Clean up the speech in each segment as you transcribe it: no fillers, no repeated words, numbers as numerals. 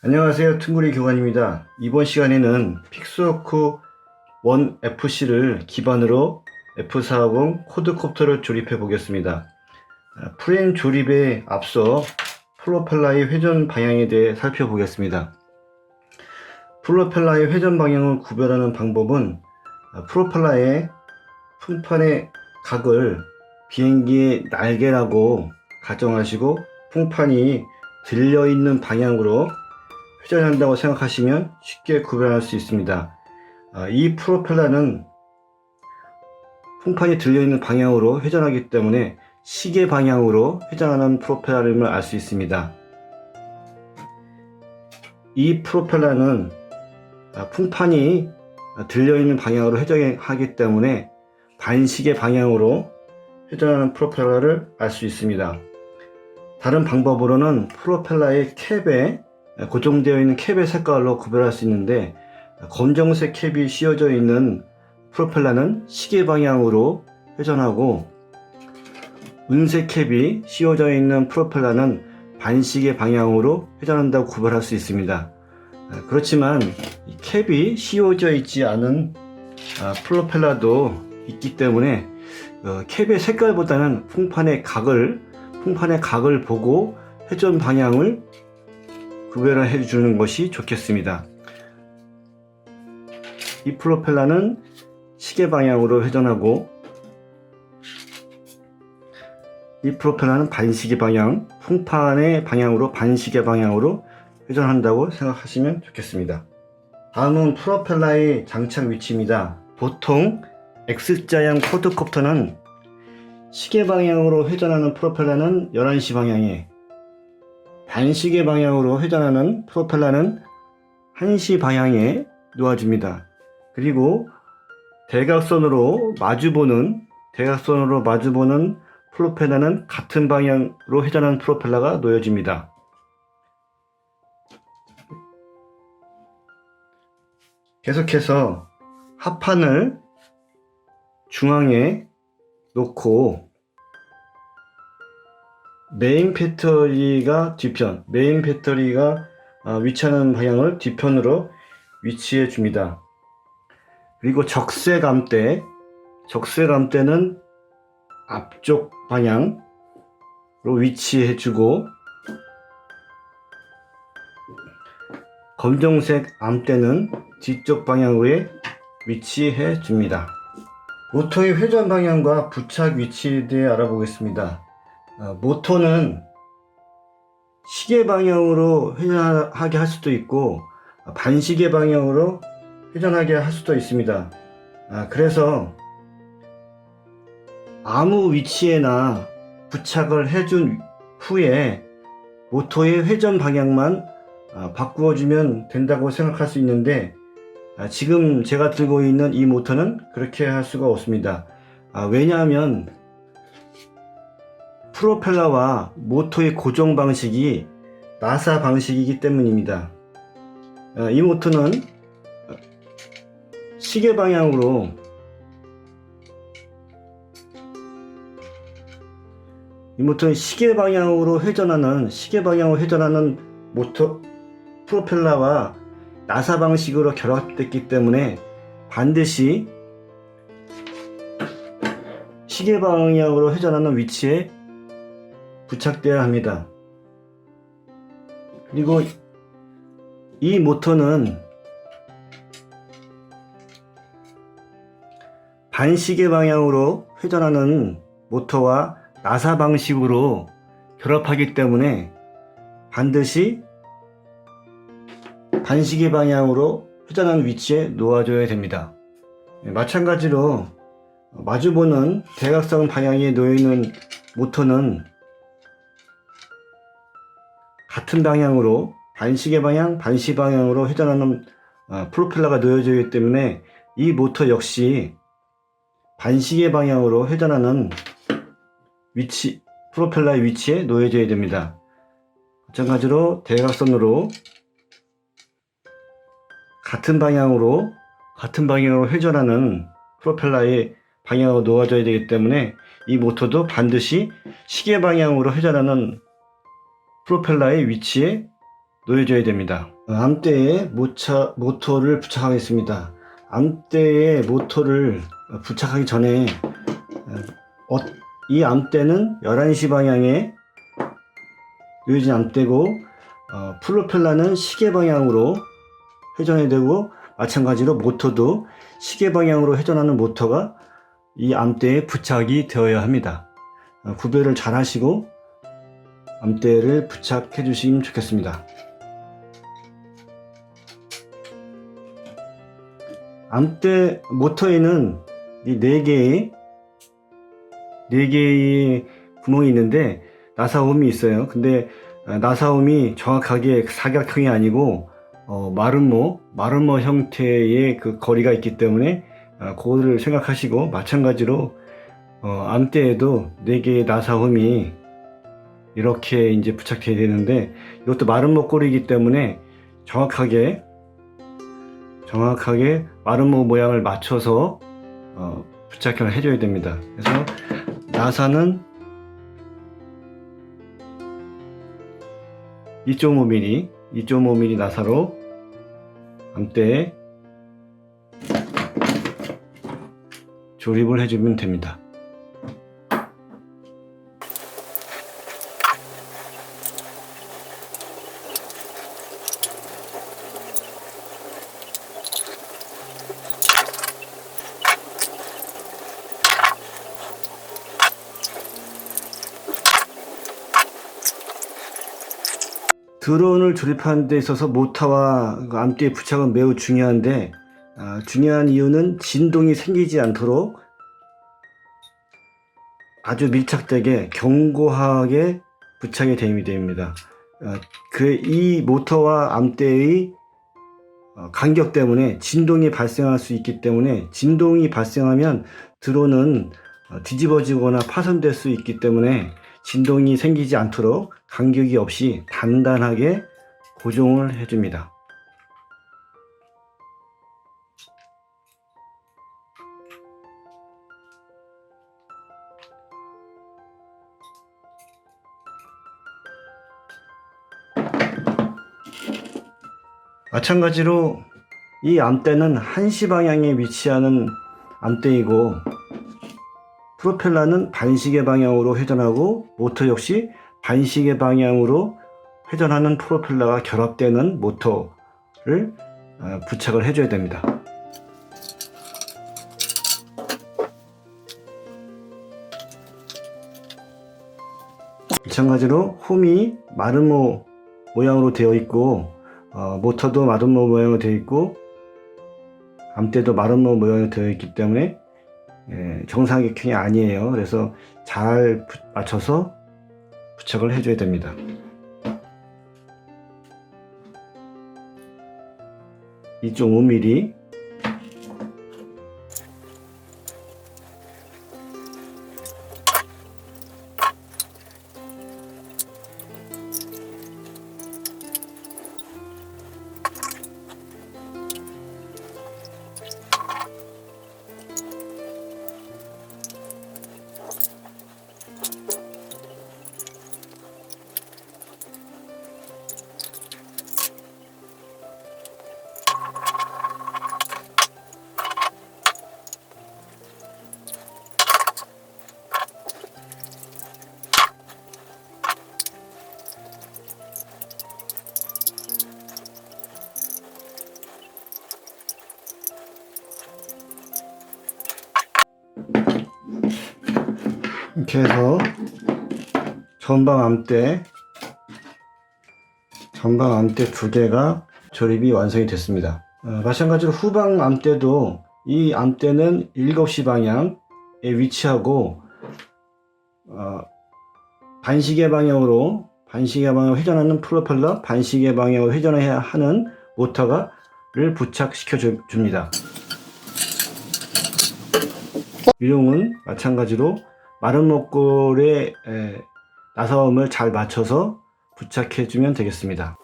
안녕하세요. 퉁구리 교관입니다. 이번 시간에는 픽스워크 1FC를 기반으로 F450 쿼드콥터를 조립해 보겠습니다. 프레임 조립에 앞서 프로펠러의 회전 방향에 대해 살펴보겠습니다. 프로펠러의 회전 방향을 구별하는 방법은 프로펠러의 풍판의 각을 비행기의 날개라고 가정하시고 풍판이 들려있는 방향으로 회전한다고 생각하시면 쉽게 구별할 수 있습니다. 이 프로펠러는 풍판이 들려있는 방향으로 회전하기 때문에 시계 방향으로 회전하는 프로펠러임을 알 수 있습니다. 이 프로펠러는 풍판이 들려있는 방향으로 회전하기 때문에 반시계 방향으로 회전하는 프로펠러를 알 수 있습니다. 다른 방법으로는 프로펠러의 캡에 고정되어 있는 캡의 색깔로 구별할 수 있는데, 검정색 캡이 씌워져 있는 프로펠러는 시계 방향으로 회전하고, 은색 캡이 씌워져 있는 프로펠러는 반시계 방향으로 회전한다고 구별할 수 있습니다. 그렇지만 캡이 씌워져 있지 않은 프로펠러도 있기 때문에 캡의 색깔보다는 풍판의 각을 보고 회전 방향을 구별을 해주는 것이 좋겠습니다. 이 프로펠러는 시계 방향으로 회전하고, 이 프로펠러는 반시계 방향, 풍판의 방향으로 반시계 방향으로 회전한다고 생각하시면 좋겠습니다. 다음은 프로펠러의 장착 위치입니다. 보통 X자형 쿼드콥터는 시계 방향으로 회전하는 프로펠러는 11시 방향에, 반시계 방향으로 회전하는 프로펠러는 1시 방향에 놓아줍니다. 그리고 대각선으로 마주보는 프로펠러는 같은 방향으로 회전하는 프로펠러가 놓여집니다. 계속해서 합판을 중앙에 놓고 메인 배터리가 위치하는 방향을 뒤편으로 위치해 줍니다. 그리고 적쇠감대는 앞쪽 방향으로 위치해 주고, 검정색 암대는 뒤쪽 방향으로 위치해 줍니다. 모터의 회전 방향과 부착 위치에 대해 알아보겠습니다. 모터는 시계 방향으로 회전하게 할 수도 있고 반시계 방향으로 회전하게 할 수도 있습니다. 그래서 아무 위치에나 부착을 해준 후에 모터의 회전 방향만 바꾸어주면 된다고 생각할 수 있는데, 지금 제가 들고 있는 이 모터는 그렇게 할 수가 없습니다. 왜냐하면 프로펠러와 모터의 고정 방식이 나사 방식이기 때문입니다. 이 모터는 시계 방향으로 회전하는 모터 프로펠러와 나사 방식으로 결합됐기 때문에 반드시 시계 방향으로 회전하는 위치에 부착되어야 합니다. 그리고 이 모터는 반시계 방향으로 회전하는 모터와 나사 방식으로 결합하기 때문에 반드시 반시계 방향으로 회전하는 위치에 놓아줘야 됩니다. 마찬가지로 마주보는 대각선 방향에 놓여있는 모터는 같은 방향으로 반시계 방향, 반시 방향으로 회전하는 프로펠러가 놓여지기 때문에 이 모터 역시 반시계 방향으로 회전하는 프로펠러의 위치에 놓여져야 됩니다. 마찬가지로 대각선으로 같은 방향으로 회전하는 프로펠러의 방향으로 놓아져야 되기 때문에 이 모터도 반드시 시계 방향으로 회전하는 프로펠러의 위치에 놓여줘야 됩니다. 암대에 모터를 부착하겠습니다. 암대에 모터를 부착하기 전에 이 암대는 11시 방향에 놓여진 암대고 프로펠러는 시계 방향으로 회전해야 되고, 마찬가지로 모터도 시계 방향으로 회전하는 모터가 이 암대에 부착이 되어야 합니다. 구별을 잘 하시고 암대를 부착해 주시면 좋겠습니다. 암대 모터에는 이 4개의 구멍이 있는데 나사홈이 있어요. 근데 나사홈이 정확하게 사각형이 아니고 마름모 형태의 그 거리가 있기 때문에 그거를 생각하시고, 마찬가지로 암대에도 4개의 나사홈이 이렇게 이제 부착되어야 되는데, 이것도 마름모 꼴이기 때문에 정확하게 마름모 모양을 맞춰서 부착을 해줘야 됩니다. 그래서 나사는 2.5mm 나사로 암대에 조립을 해주면 됩니다. 드론을 조립하는 데 있어서 모터와 암대의 부착은 매우 중요한데, 중요한 이유는 진동이 생기지 않도록 아주 밀착되게 견고하게 부착이 됩니다. 이 모터와 암대의 간격 때문에 진동이 발생할 수 있기 때문에, 진동이 발생하면 드론은 뒤집어지거나 파손될 수 있기 때문에 진동이 생기지 않도록 간격이 없이 단단하게 고정을 해줍니다. 마찬가지로 이 암대는 1시 방향에 위치하는 암대이고, 프로펠러는 반시계 방향으로 회전하고, 모터 역시 반시계 방향으로 회전하는 프로펠러가 결합되는 모터를 부착을 해줘야 됩니다. 마찬가지로 홈이 마름모 모양으로 되어 있고, 모터도 마름모 모양으로 되어 있고, 암대도 마름모 모양으로 되어 있기 때문에 정사각형이 아니에요. 그래서 잘 맞춰서 부착을 해줘야 됩니다. 이 2.5mm 이렇게 해서 전방 암대 2개가 조립이 완성이 됐습니다. 마찬가지로 후방 암대도, 이 암대는 7시 방향에 위치하고 반시계 방향으로 회전하는 프로펠러, 반시계 방향으로 회전해야 하는 모터를 부착시켜 줍니다. 유용은 마찬가지로 마름모꼴의 나사홈을 잘 맞춰서 부착해 주면 되겠습니다.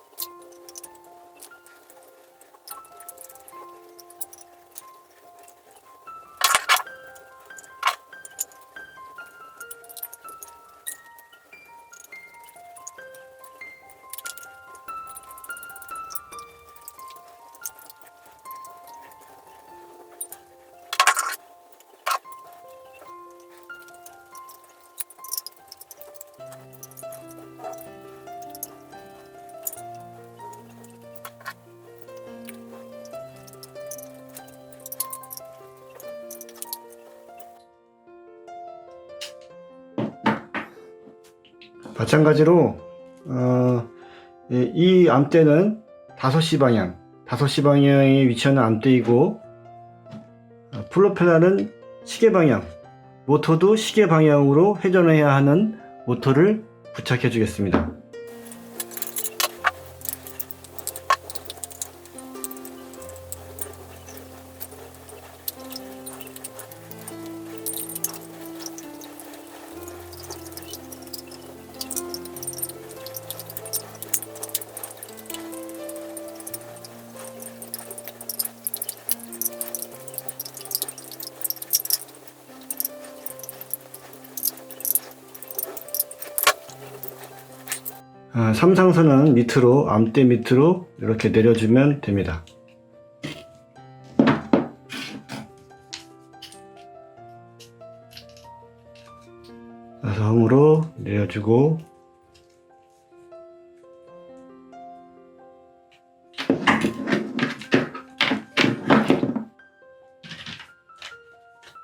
마찬가지로 이 암대는 5시 방향에 위치하는 암대이고, 플로펠러는 시계 방향, 모터도 시계 방향으로 회전해야 하는 모터를 부착해 주겠습니다. 삼상선은 밑으로, 암대 밑으로 이렇게 내려주면 됩니다. 섬으로 내려주고,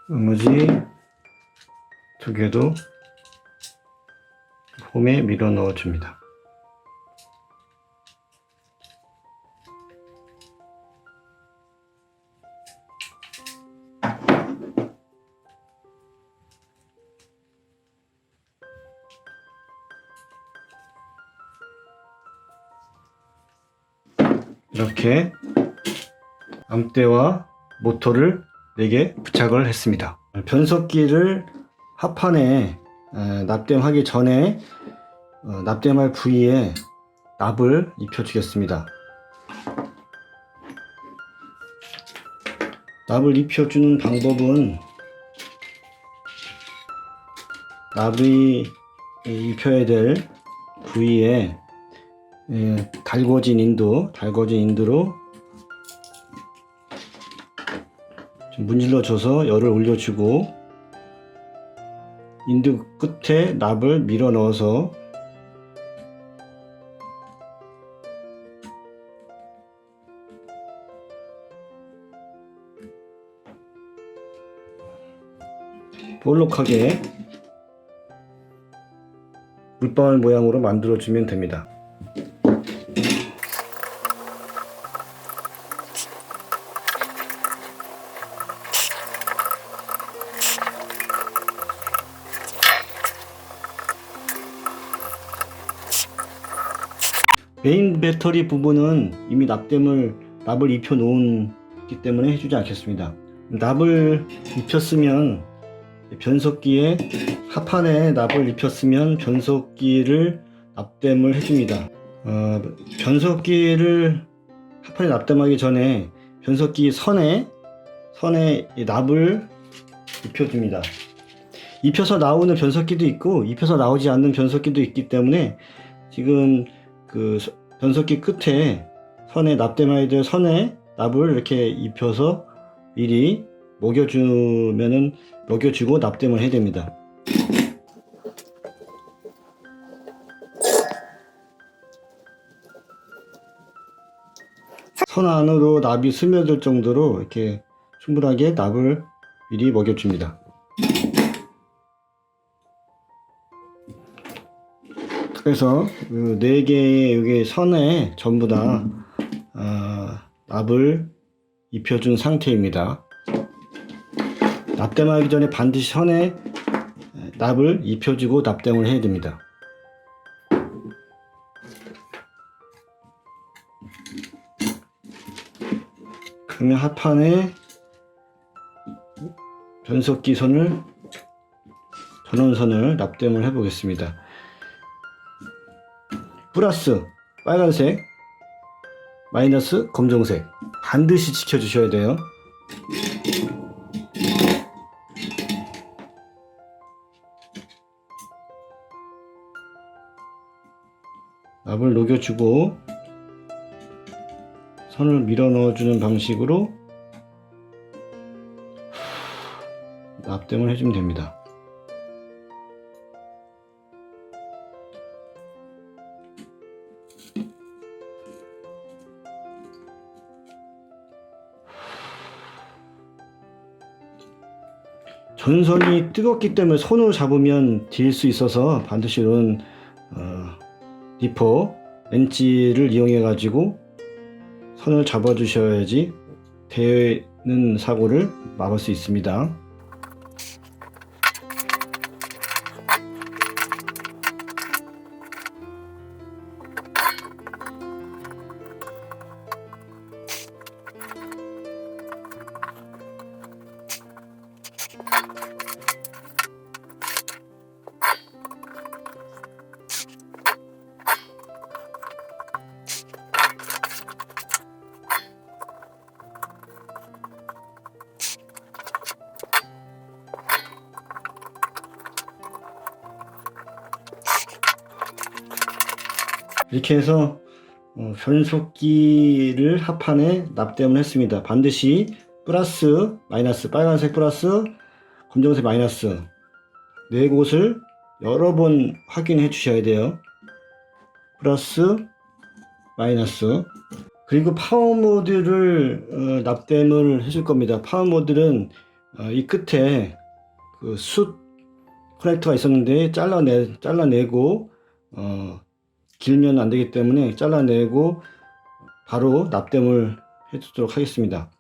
나머지 2개도 홈에 밀어 넣어 줍니다. 이렇게 암대와 모터를 4개 부착을 했습니다. 변속기를 하판에 납땜하기 전에 납땜할 부위에 납을 입혀 주겠습니다. 납을 입혀 주는 방법은, 납이 입혀야 될 부위에 달궈진 인두로 좀 문질러 줘서 열을 올려주고, 인두 끝에 납을 밀어 넣어서 볼록하게 물방울 모양으로 만들어 주면 됩니다. 메인 배터리 부분은 이미 납을 입혀 놓기 때문에 해주지 않겠습니다. 납을 입혔으면 변속기에, 하판에 납을 입혔으면 변속기를 납땜을 해줍니다. 변속기를 하판에 납땜하기 전에 변속기 선에 납을 입혀줍니다. 입혀서 나오는 변속기도 있고 입혀서 나오지 않는 변속기도 있기 때문에, 지금 그 변속기 끝에 납땜해야 될 선에 납을 이렇게 입혀서 미리 먹여주고 납땜을 해야 됩니다. 선 안으로 납이 스며들 정도로 이렇게 충분하게 납을 미리 먹여줍니다. 그래서 그 4개의 여기 선에 전부 다 납을 입혀준 상태입니다. 납땜하기 전에 반드시 선에 납을 입혀주고 납땜을 해야 됩니다. 그러면 하판에 변속기 전원선을 납땜을 해 보겠습니다. 플러스 빨간색, 마이너스 검정색 반드시 지켜주셔야 돼요. 납을 녹여주고 선을 밀어 넣어주는 방식으로 납땜을 해주면 됩니다. 전선이 뜨겁기 때문에 손으로 잡으면 딜 수 있어서 반드시 이런 니퍼 렌치를 이용해 가지고 선을 잡아 주셔야지 되는 사고를 막을 수 있습니다. 이렇게 해서 변속기를 합판에 납땜을 했습니다. 반드시 플러스, 마이너스, 빨간색 플러스, 검정색 마이너스 네 곳을 여러 번 확인해 주셔야 돼요. 플러스, 마이너스. 그리고 파워 모드를 납땜을 해줄 겁니다. 파워 모드는 이 끝에 그 숯 커넥터가 있었는데 잘라내고 길면 안 되기 때문에 잘라내고 바로 납땜을 해주도록 하겠습니다.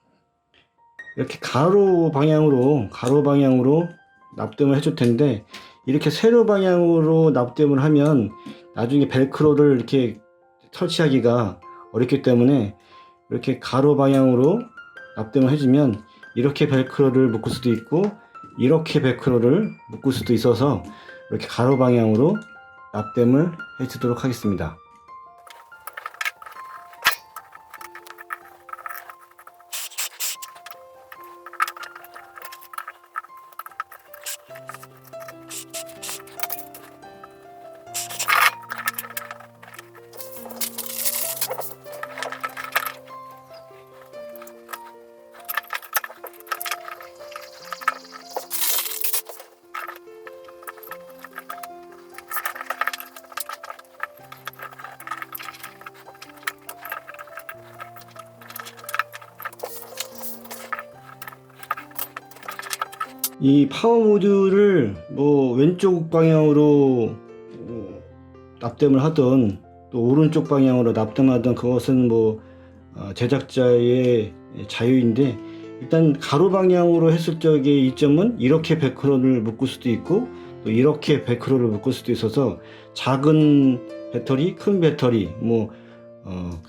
이렇게 가로 방향으로 납땜을 해줄 텐데, 이렇게 세로 방향으로 납땜을 하면 나중에 벨크로를 이렇게 설치하기가 어렵기 때문에 이렇게 가로 방향으로 납땜을 해주면 이렇게 벨크로를 묶을 수도 있고 이렇게 벨크로를 묶을 수도 있어서 이렇게 가로 방향으로 납땜을 해주도록 하겠습니다. 이 파워 모듈을 뭐 왼쪽 방향으로 납땜을 하든 또 오른쪽 방향으로 납땜하든 그것은 뭐 제작자의 자유인데, 일단 가로 방향으로 했을 적의 이점은 이렇게 배크로를 묶을 수도 있고 또 이렇게 배크로를 묶을 수도 있어서 작은 배터리, 큰 배터리,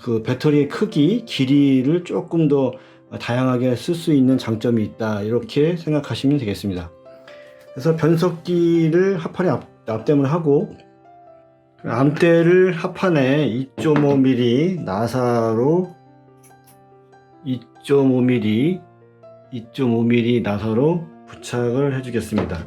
그 배터리의 크기, 길이를 조금 더 다양하게 쓸 수 있는 장점이 있다, 이렇게 생각하시면 되겠습니다. 그래서 변속기를 합판에 납땜을 하고 암대를 합판에 2.5mm 나사로 2.5mm 나사로 부착을 해주겠습니다.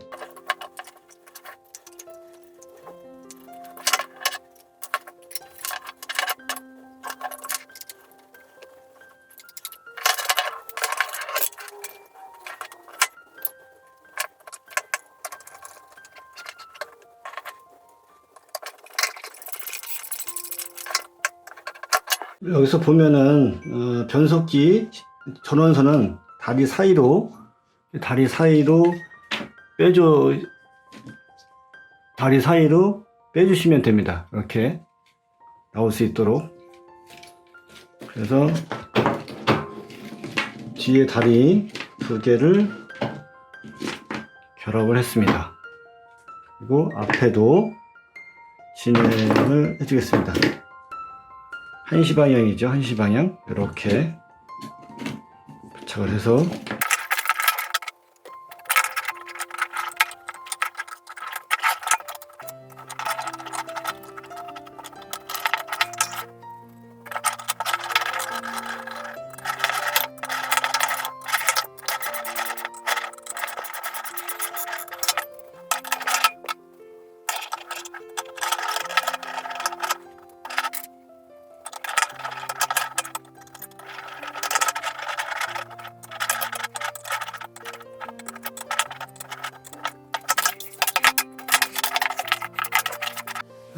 여기서 보면은 변속기 전원선은 다리 사이로 빼주시면 됩니다. 이렇게 나올 수 있도록. 그래서 뒤에 다리 2개를 결합을 했습니다. 그리고 앞에도 진행을 해주겠습니다. 1시 방향이죠. 1시 방향. 이렇게 부착을 해서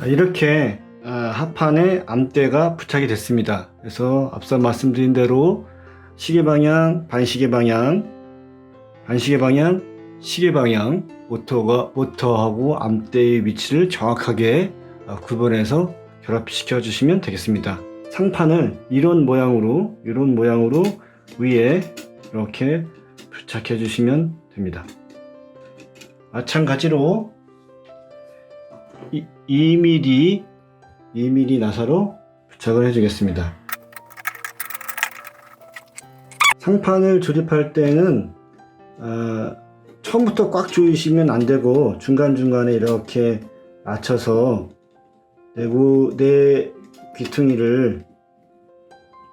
이렇게 합판에 암대가 부착이 됐습니다. 그래서 앞서 말씀드린 대로 시계 방향, 반시계 방향, 시계 방향, 모터하고 암대의 위치를 정확하게 구분해서 결합시켜 주시면 되겠습니다. 상판을 이런 모양으로 위에 이렇게 부착해 주시면 됩니다. 마찬가지로 2mm 나사로 부착을 해 주겠습니다. 상판을 조립할 때는 처음부터 꽉 조이시면 안 되고 중간중간에 이렇게 맞춰서 내 귀퉁이를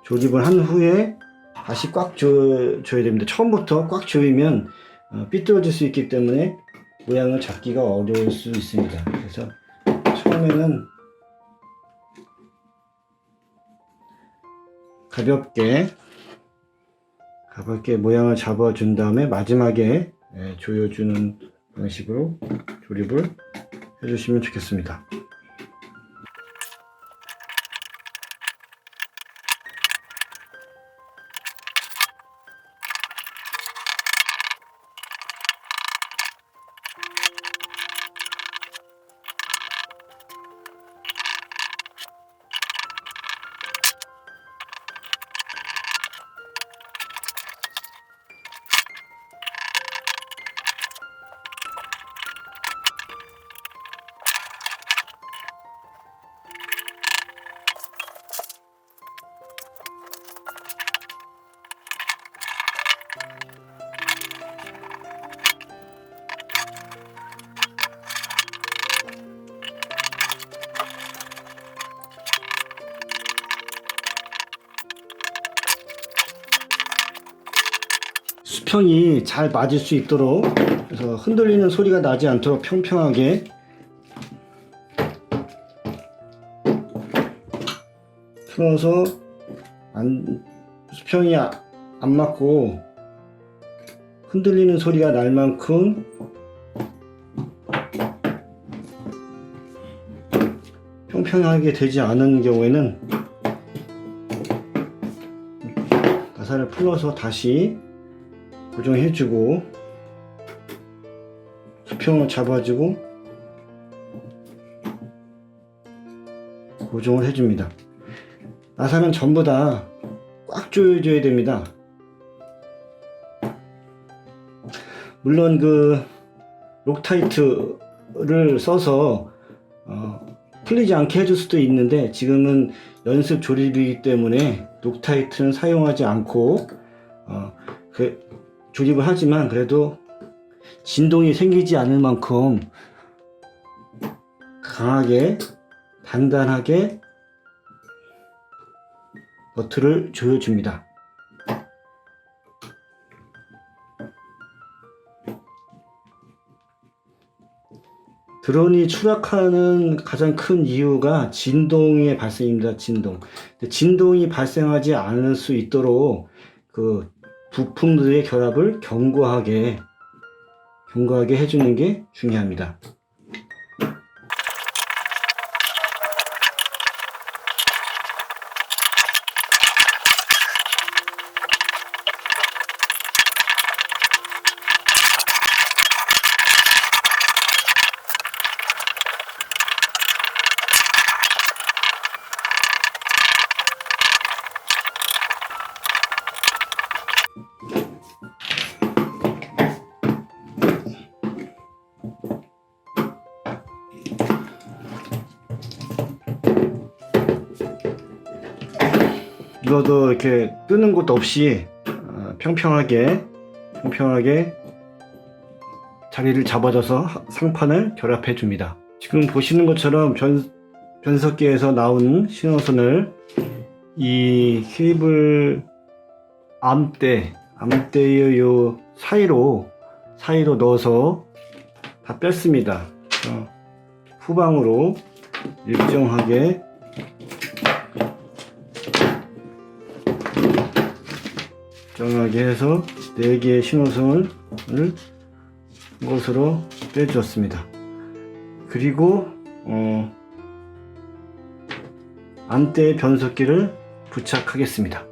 조립을 한 후에 다시 꽉 조여야 됩니다. 처음부터 꽉 조이면 삐뚤어질 수 있기 때문에 모양을 잡기가 어려울 수 있습니다. 그래서 처음에는 가볍게 모양을 잡아준 다음에 마지막에 조여주는 방식으로 조립을 해주시면 좋겠습니다. 수평이 잘 맞을 수 있도록, 그래서 흔들리는 소리가 나지 않도록 평평하게 풀어서 수평이 안 맞고 흔들리는 소리가 날 만큼 평평하게 되지 않은 경우에는 나사를 풀어서 다시 고정해주고 수평을 잡아주고 고정을 해줍니다. 나사는 전부 다 꽉 조여줘야 됩니다. 물론 록타이트를 써서 풀리지 않게 해줄 수도 있는데, 지금은 연습 조립이기 때문에 록타이트는 사용하지 않고 조립을 하지만, 그래도 진동이 생기지 않을 만큼 강하게 단단하게 너트를 조여줍니다. 드론이 추락하는 가장 큰 이유가 진동의 발생입니다. 진동이 발생하지 않을 수 있도록 부품들의 결합을 견고하게 해주는 게 중요합니다. 이것도 이렇게 뜨는 것도 없이 평평하게 자리를 잡아줘서 상판을 결합해 줍니다. 지금 보시는 것처럼 변속기에서 나오는 신호선을 이 케이블 암대의 요 사이로 넣어서 다 뺐습니다. 후방으로 일정하게 해서 4개의 신호선을 이것으로 빼주었습니다. 그리고 안대 변속기를 부착하겠습니다.